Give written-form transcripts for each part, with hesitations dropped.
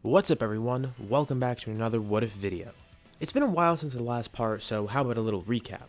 What's up everyone, welcome back to another What If video. It's been a while since the last part, so how about a little recap.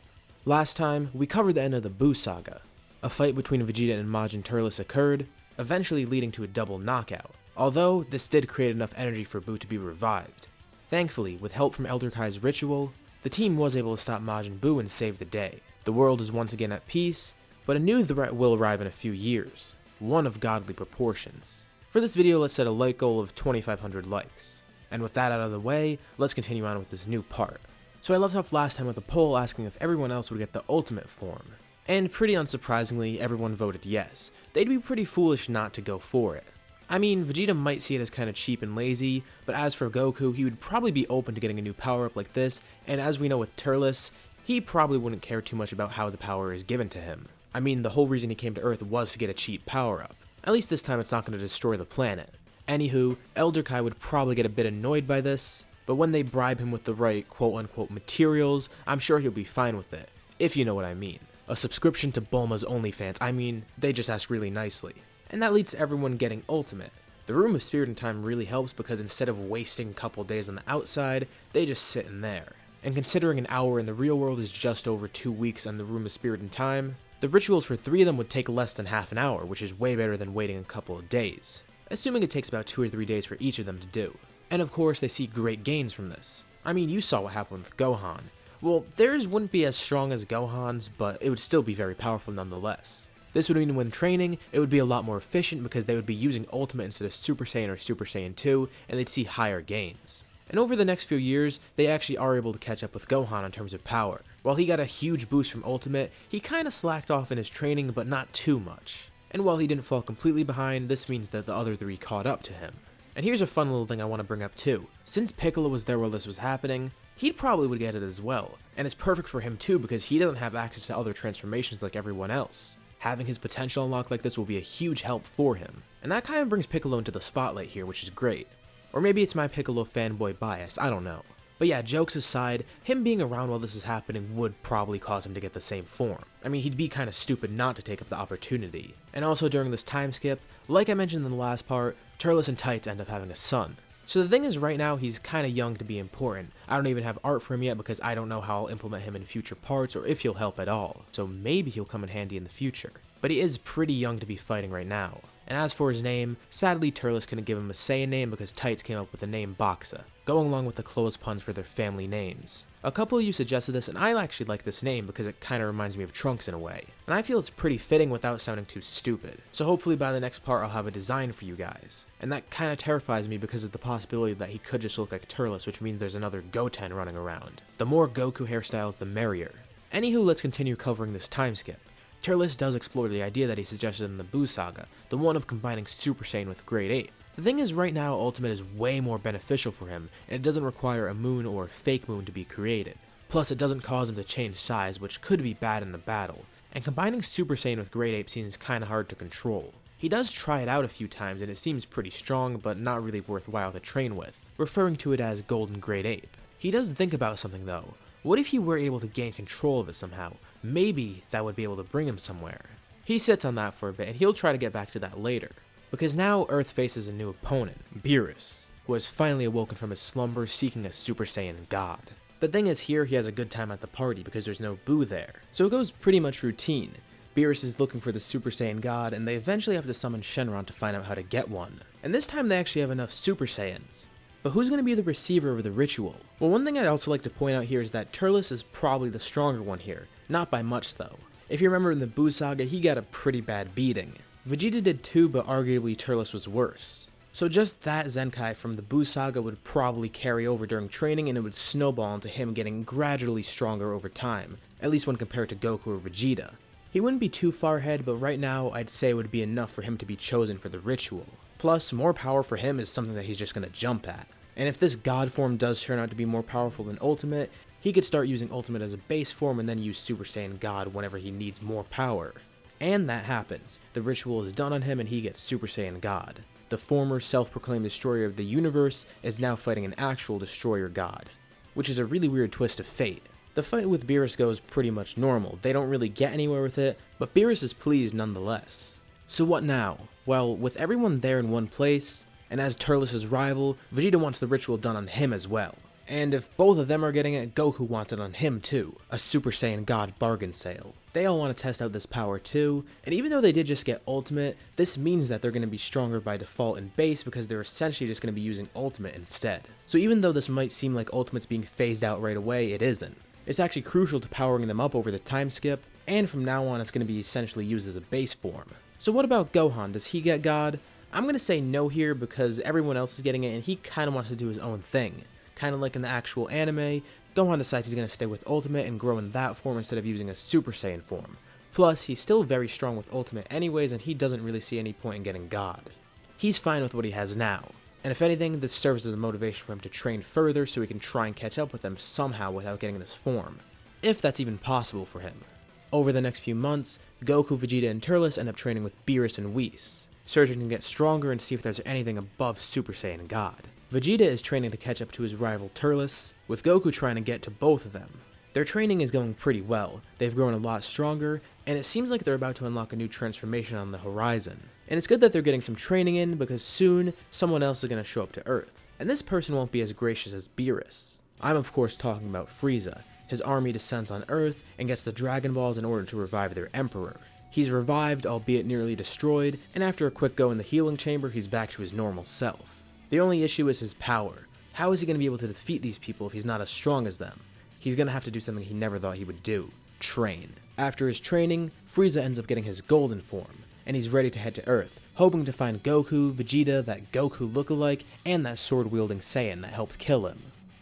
Last time, we covered the end of the Buu saga. A fight between Vegeta and Majin Turles occurred, eventually leading to a double knockout, although this did create enough energy for Buu to be revived. Thankfully, with help from Elder Kai's ritual, the team was able to stop Majin Buu and save the day. The world is once again at peace, but a new threat will arrive in a few years, one of godly proportions. For this video, let's set a like goal of 2,500 likes. And with that out of the way, let's continue on with this new part. So I left off last time with a poll asking if everyone else would get the ultimate form. And pretty unsurprisingly, everyone voted yes. They'd be pretty foolish not to go for it. I mean, Vegeta might see it as kinda cheap and lazy, but as for Goku, he would probably be open to getting a new power-up like this, and as we know with Turles, he probably wouldn't care too much about how the power is given to him. I mean, the whole reason he came to Earth was to get a cheap power-up. At least this time it's not going to destroy the planet. Anywho, Elder Kai would probably get a bit annoyed by this, but when they bribe him with the right quote-unquote materials, I'm sure he'll be fine with it, if you know what I mean. A subscription to Bulma's OnlyFans, I mean, they just ask really nicely. And that leads to everyone getting Ultimate. The Room of Spirit and Time really helps because instead of wasting a couple days on the outside, they just sit in there. And considering an hour in the real world is just over 2 weeks on the Room of Spirit and Time, the rituals for 3 of them would take less than half an hour, which is way better than waiting a couple of days, assuming it takes about 2 or 3 days for each of them to do. And of course, they see great gains from this. I mean, you saw what happened with Gohan. Well, theirs wouldn't be as strong as Gohan's, but it would still be very powerful nonetheless. This would mean when training, it would be a lot more efficient because they would be using Ultimate instead of Super Saiyan or Super Saiyan 2, and they'd see higher gains. And over the next few years, they actually are able to catch up with Gohan in terms of power. While he got a huge boost from Ultimate, he kinda slacked off in his training, but not too much. And while he didn't fall completely behind, this means that the other 3 caught up to him. And here's a fun little thing I want to bring up too. Since Piccolo was there while this was happening, he probably would get it as well. And it's perfect for him too because he doesn't have access to other transformations like everyone else. Having his potential unlocked like this will be a huge help for him. And that kind of brings Piccolo into the spotlight here, which is great. Or maybe it's my Piccolo fanboy bias, I don't know. But yeah, jokes aside, him being around while this is happening would probably cause him to get the same form. I mean, he'd be kinda stupid not to take up the opportunity. And also during this time skip, like I mentioned in the last part, Turles and Tights end up having a son. So the thing is right now he's kinda young to be important. I don't even have art for him yet because I don't know how I'll implement him in future parts or if he'll help at all. So maybe he'll come in handy in the future. But he is pretty young to be fighting right now. And as for his name, sadly Turles couldn't give him a Saiyan name because Tights came up with the name Boxa, going along with the clothes puns for their family names. A couple of you suggested this and I actually like this name because it kinda reminds me of Trunks in a way. And I feel it's pretty fitting without sounding too stupid. So hopefully by the next part I'll have a design for you guys. And that kinda terrifies me because of the possibility that he could just look like Turles, which means there's another Goten running around. The more Goku hairstyles the merrier. Anywho, let's continue covering this time skip. Turles does explore the idea that he suggested in the Buu saga, the one of combining Super Saiyan with Grade 8. The thing is right now Ultimate is way more beneficial for him, and it doesn't require a moon or a fake moon to be created. Plus it doesn't cause him to change size, which could be bad in the battle, and combining Super Saiyan with Grade 8 seems kinda hard to control. He does try it out a few times and it seems pretty strong, but not really worthwhile to train with, referring to it as Golden Grade 8. He does think about something though. What if he were able to gain control of it somehow? Maybe that would be able to bring him somewhere. He sits on that for a bit and he'll try to get back to that later. Because now Earth faces a new opponent, Beerus, who has finally awoken from his slumber seeking a Super Saiyan god. The thing is here he has a good time at the party because there's no Buu there. So it goes pretty much routine. Beerus is looking for the Super Saiyan god and they eventually have to summon Shenron to find out how to get one. And this time they actually have enough Super Saiyans. But who's going to be the receiver of the ritual? Well, one thing I'd also like to point out here is that Turles is probably the stronger one here. Not by much though. If you remember in the Buu saga, he got a pretty bad beating. Vegeta did too, but arguably Turles was worse. So just that Zenkai from the Buu saga would probably carry over during training and it would snowball into him getting gradually stronger over time, at least when compared to Goku or Vegeta. He wouldn't be too far ahead, but right now I'd say it would be enough for him to be chosen for the ritual. Plus, more power for him is something that he's just gonna jump at. And if this god form does turn out to be more powerful than Ultimate, he could start using Ultimate as a base form and then use Super Saiyan God whenever he needs more power. And that happens. The ritual is done on him and he gets Super Saiyan God. The former self-proclaimed destroyer of the universe is now fighting an actual destroyer god, which is a really weird twist of fate. The fight with Beerus goes pretty much normal. They don't really get anywhere with it, but Beerus is pleased nonetheless. So what now? Well, with everyone there in one place, and as Turles' rival, Vegeta wants the ritual done on him as well. And if both of them are getting it, Goku wants it on him too, a Super Saiyan God bargain sale. They all want to test out this power too, and even though they did just get Ultimate, this means that they're going to be stronger by default in base because they're essentially just going to be using Ultimate instead. So even though this might seem like Ultimate's being phased out right away, it isn't. It's actually crucial to powering them up over the time skip, and from now on it's going to be essentially used as a base form. So what about Gohan? Does he get God? I'm going to say no here because everyone else is getting it and he kind of wants to do his own thing. Kind of like in the actual anime, Gohan decides he's going to stay with Ultimate and grow in that form instead of using a Super Saiyan form. Plus, he's still very strong with Ultimate anyways and he doesn't really see any point in getting God. He's fine with what he has now, and if anything, this serves as a motivation for him to train further so he can try and catch up with them somehow without getting this form, if that's even possible for him. Over the next few months, Goku, Vegeta, and Turles end up training with Beerus and Whis, searching to get stronger and see if there's anything above Super Saiyan God. Vegeta is training to catch up to his rival Turles, with Goku trying to get to both of them. Their training is going pretty well, they've grown a lot stronger, and it seems like they're about to unlock a new transformation on the horizon. And it's good that they're getting some training in, because soon, someone else is going to show up to Earth, and this person won't be as gracious as Beerus. I'm of course talking about Frieza. His army descends on Earth and gets the Dragon Balls in order to revive their Emperor. He's revived, albeit nearly destroyed, and after a quick go in the healing chamber, he's back to his normal self. The only issue is his power. How is he going to be able to defeat these people if he's not as strong as them? He's going to have to do something he never thought he would do: train. After his training, Frieza ends up getting his golden form, and he's ready to head to Earth, hoping to find Goku, Vegeta, that Goku lookalike, and that sword-wielding Saiyan that helped kill him.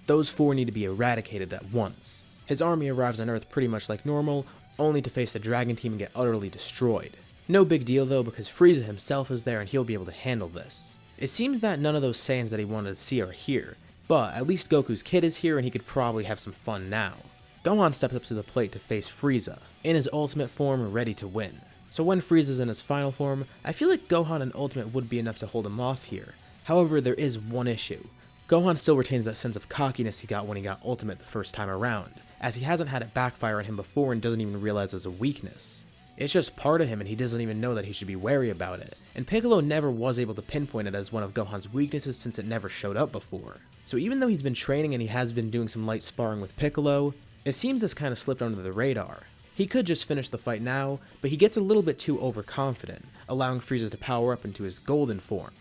Those four need to be eradicated at once. His army arrives on Earth pretty much like normal, only to face the Dragon Team and get utterly destroyed. No big deal though, because Frieza himself is there and he'll be able to handle this. It seems that none of those Saiyans that he wanted to see are here, but at least Goku's kid is here and he could probably have some fun now. Gohan steps up to the plate to face Frieza, in his ultimate form, ready to win. So when Frieza's in his final form, I feel like Gohan and Ultimate would be enough to hold him off here. However, there is one issue. Gohan still retains that sense of cockiness he got when he got Ultimate the first time around, as he hasn't had it backfire on him before and doesn't even realize it's a weakness. It's just part of him and he doesn't even know that he should be wary about it, and Piccolo never was able to pinpoint it as one of Gohan's weaknesses since it never showed up before. So even though he's been training and he has been doing some light sparring with Piccolo, it seems this kind of slipped under the radar. He could just finish the fight now, but he gets a little bit too overconfident, allowing Frieza to power up into his golden form.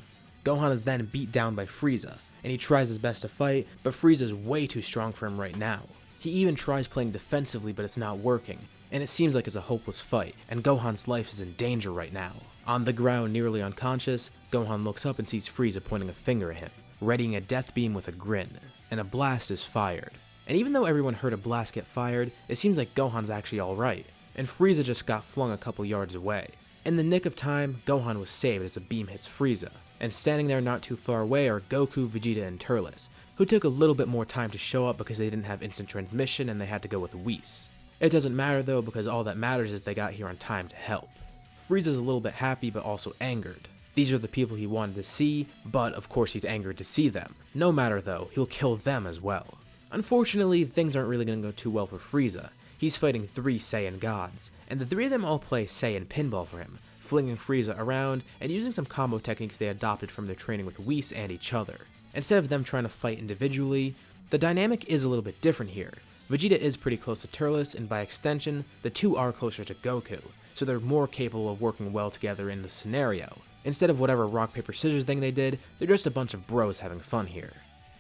Gohan is then beat down by Frieza, and he tries his best to fight, but Frieza's way too strong for him right now. He even tries playing defensively, but it's not working, and it seems like it's a hopeless fight, and Gohan's life is in danger right now. On the ground, nearly unconscious, Gohan looks up and sees Frieza pointing a finger at him, readying a death beam with a grin, and a blast is fired. And even though everyone heard a blast get fired, it seems like Gohan's actually alright, and Frieza just got flung a couple yards away. In the nick of time, Gohan was saved as a beam hits Frieza, and standing there not too far away are Goku, Vegeta, and Turles, who took a little bit more time to show up because they didn't have instant transmission and they had to go with Whis. It doesn't matter though, because all that matters is they got here on time to help. Frieza's a little bit happy but also angered. These are the people he wanted to see, but of course he's angered to see them. No matter though, he'll kill them as well. Unfortunately, things aren't really going to go too well for Frieza. He's fighting 3 Saiyan gods, and the 3 of them all play Saiyan pinball for him, flinging Frieza around and using some combo techniques they adopted from their training with Whis and each other. Instead of them trying to fight individually, the dynamic is a little bit different here. Vegeta is pretty close to Turles, and by extension, the two are closer to Goku, so they're more capable of working well together in this scenario. Instead of whatever rock paper scissors thing they did, they're just a bunch of bros having fun here.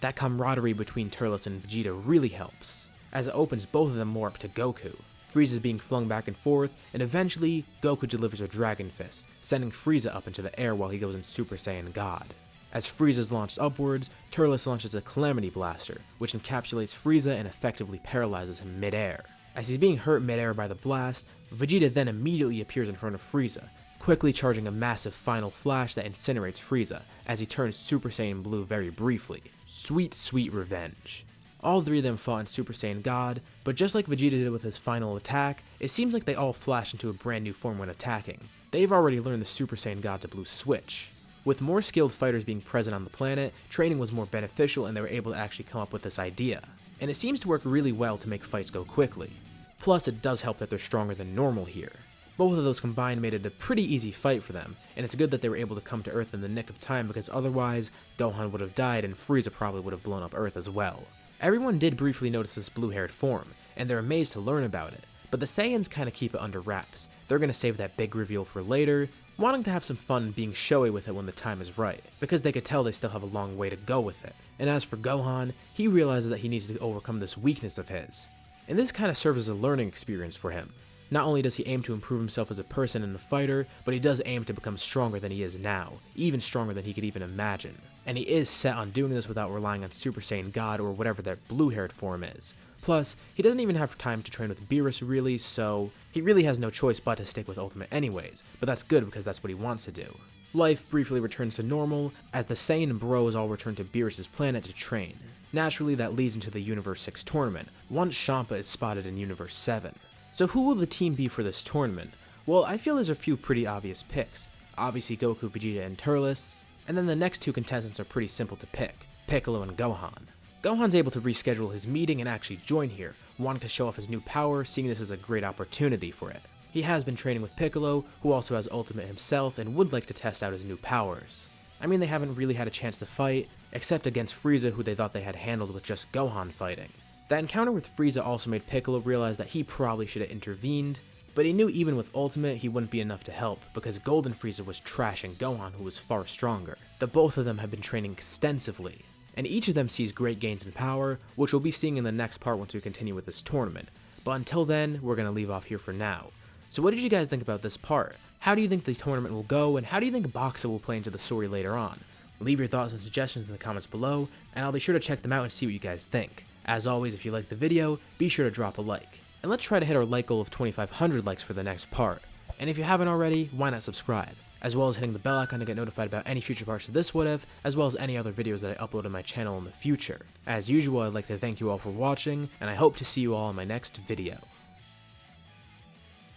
That camaraderie between Turles and Vegeta really helps, as it opens both of them more up to Goku. Frieza's being flung back and forth, and eventually, Goku delivers a Dragon Fist, sending Frieza up into the air while he goes in Super Saiyan God. As Frieza's launched upwards, Turles launches a Calamity Blaster, which encapsulates Frieza and effectively paralyzes him mid-air. As he's being hurt mid-air by the blast, Vegeta then immediately appears in front of Frieza, quickly charging a massive final flash that incinerates Frieza, as he turns Super Saiyan Blue very briefly. Sweet, sweet revenge. All 3 of them fought in Super Saiyan God, but just like Vegeta did with his final attack, it seems like they all flash into a brand new form when attacking. They've already learned the Super Saiyan God to Blue switch. With more skilled fighters being present on the planet, training was more beneficial and they were able to actually come up with this idea. And it seems to work really well to make fights go quickly. Plus, it does help that they're stronger than normal here. Both of those combined made it a pretty easy fight for them, and it's good that they were able to come to Earth in the nick of time because otherwise, Gohan would have died and Frieza probably would have blown up Earth as well. Everyone did briefly notice this blue-haired form, and they're amazed to learn about it, but the Saiyans kinda keep it under wraps. They're gonna save that big reveal for later, wanting to have some fun being showy with it when the time is right, because they could tell they still have a long way to go with it. And as for Gohan, he realizes that he needs to overcome this weakness of his. And this kinda serves as a learning experience for him. Not only does he aim to improve himself as a person and a fighter, but he does aim to become stronger than he is now, even stronger than he could even imagine. And he is set on doing this without relying on Super Saiyan God or whatever that blue-haired form is. Plus, he doesn't even have time to train with Beerus really, so he really has no choice but to stick with Ultimate anyways, but that's good because that's what he wants to do. Life briefly returns to normal, as the Saiyan bros all return to Beerus' planet to train. Naturally, that leads into the Universe 6 tournament, once Champa is spotted in Universe 7. So who will the team be for this tournament? Well, I feel there's a few pretty obvious picks. Obviously Goku, Vegeta, and Turles, and then the next two contestants are pretty simple to pick, Piccolo and Gohan. Gohan's able to reschedule his meeting and actually join here, wanting to show off his new power, seeing this as a great opportunity for it. He has been training with Piccolo, who also has Ultimate himself and would like to test out his new powers. I mean, they haven't really had a chance to fight, except against Frieza, who they thought they had handled with just Gohan fighting. That encounter with Frieza also made Piccolo realize that he probably should have intervened, but he knew even with Ultimate he wouldn't be enough to help, because Golden Frieza was trashing Gohan, who was far stronger. The both of them have been training extensively, and each of them sees great gains in power, which we'll be seeing in the next part once we continue with this tournament. But until then, we're going to leave off here for now. So what did you guys think about this part? How do you think the tournament will go, and how do you think Boxa will play into the story later on? Leave your thoughts and suggestions in the comments below, and I'll be sure to check them out and see what you guys think. As always, if you liked the video, be sure to drop a like. And let's try to hit our like goal of 2,500 likes for the next part. And if you haven't already, why not subscribe? As well as hitting the bell icon to get notified about any future parts of this What If, as well as any other videos that I upload on my channel in the future. As usual, I'd like to thank you all for watching, and I hope to see you all in my next video.